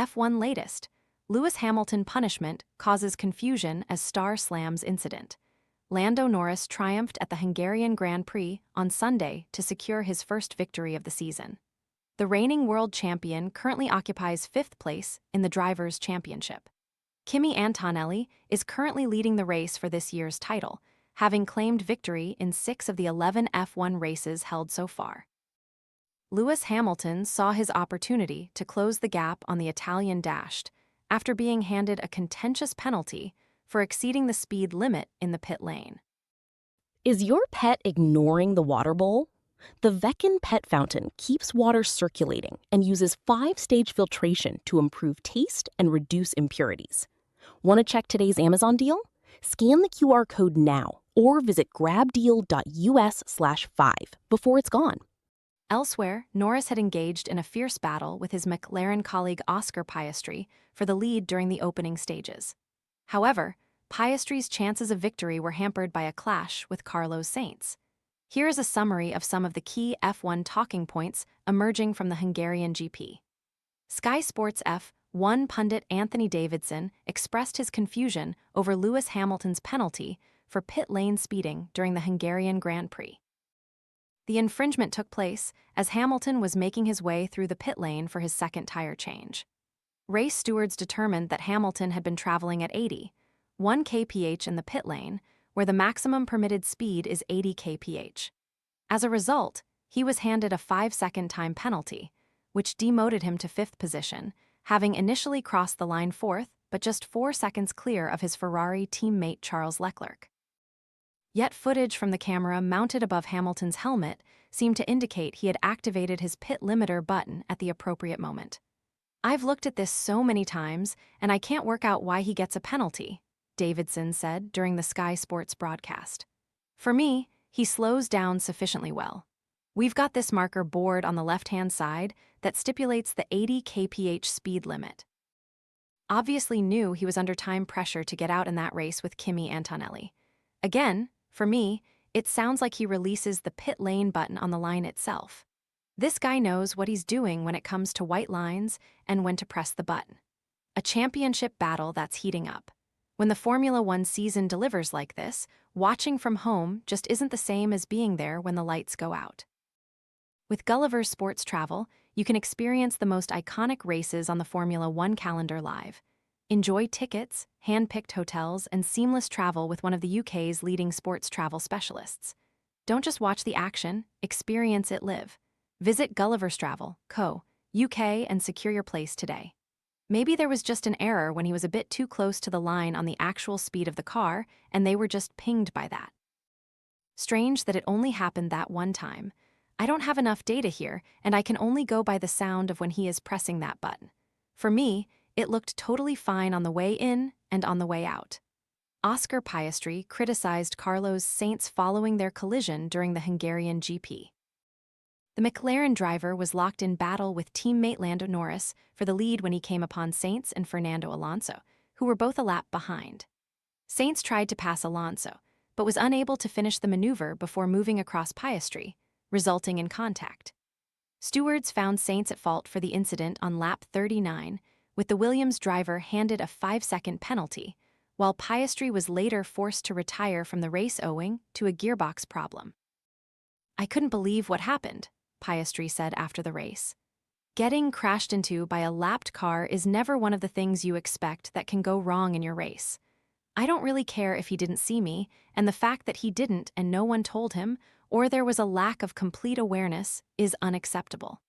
F1 latest. Lewis Hamilton punishment causes confusion as star slams incident. Lando Norris triumphed at the Hungarian Grand Prix on Sunday to secure his first victory of the season. The reigning world champion currently occupies fifth place in the Drivers' Championship. Kimi Antonelli is currently leading the race for this year's title, having claimed victory in 6 of the 11 F1 races held so far. Lewis Hamilton saw his opportunity to close the gap on the Italian dashed after being handed a contentious penalty for exceeding the speed limit in the pit lane. Is your pet ignoring the water bowl? The Veckin Pet Fountain keeps water circulating and uses 5-stage filtration to improve taste and reduce impurities. Want to check today's Amazon deal? Scan the QR code now or visit grabdeal.us/5 before it's gone. Elsewhere, Norris had engaged in a fierce battle with his McLaren colleague Oscar Piastri for the lead during the opening stages. However, Piastri's chances of victory were hampered by a clash with Carlos Sainz. Here is a summary of some of the key F1 talking points emerging from the Hungarian GP. Sky Sports F1 pundit Anthony Davidson expressed his confusion over Lewis Hamilton's penalty for pit lane speeding during the Hungarian Grand Prix. The infringement took place as Hamilton was making his way through the pit lane for his second tire change. Race stewards determined that Hamilton had been traveling at 81 kph in the pit lane, where the maximum permitted speed is 80 kph. As a result, he was handed a 5-second time penalty, which demoted him to 5th position, having initially crossed the line 4th, but just 4 seconds clear of his Ferrari teammate Charles Leclerc. Yet footage from the camera mounted above Hamilton's helmet seemed to indicate he had activated his pit limiter button at the appropriate moment. "I've looked at this so many times, and I can't work out why he gets a penalty," Davidson said during the Sky Sports broadcast. "For me, he slows down sufficiently well. We've got this marker board on the left-hand side that stipulates the 80 kph speed limit." Obviously knew he was under time pressure to get out in that race with Kimi Antonelli. Again, for me, it sounds like he releases the pit lane button on the line itself. This guy knows what he's doing when it comes to white lines and when to press the button. A championship battle that's heating up. When the Formula One season delivers like this, watching from home just isn't the same as being there when the lights go out. With Gulliver's Sports Travel, you can experience the most iconic races on the Formula One calendar live. Enjoy tickets, hand-picked hotels, and seamless travel with one of the UK's leading sports travel specialists. Don't just watch the action, experience it live. Visit Gulliver's Travel, Co. UK and secure your place today. Maybe there was just an error when he was a bit too close to the line on the actual speed of the car, and they were just pinged by that. Strange that it only happened that one time. I don't have enough data here, and I can only go by the sound of when he is pressing that button. For me, it looked totally fine on the way in and on the way out. Oscar Piastri criticized Carlos Sainz following their collision during the Hungarian GP. The McLaren driver was locked in battle with teammate Lando Norris for the lead when he came upon Sainz and Fernando Alonso, who were both a lap behind. Sainz tried to pass Alonso, but was unable to finish the maneuver before moving across Piastri, resulting in contact. Stewards found Sainz at fault for the incident on lap 39, with the Williams driver handed a 5-second penalty, while Piastri was later forced to retire from the race owing to a gearbox problem. "I couldn't believe what happened," Piastri said after the race. "Getting crashed into by a lapped car is never one of the things you expect that can go wrong in your race. I don't really care if he didn't see me, and the fact that he didn't and no one told him, or there was a lack of complete awareness, is unacceptable."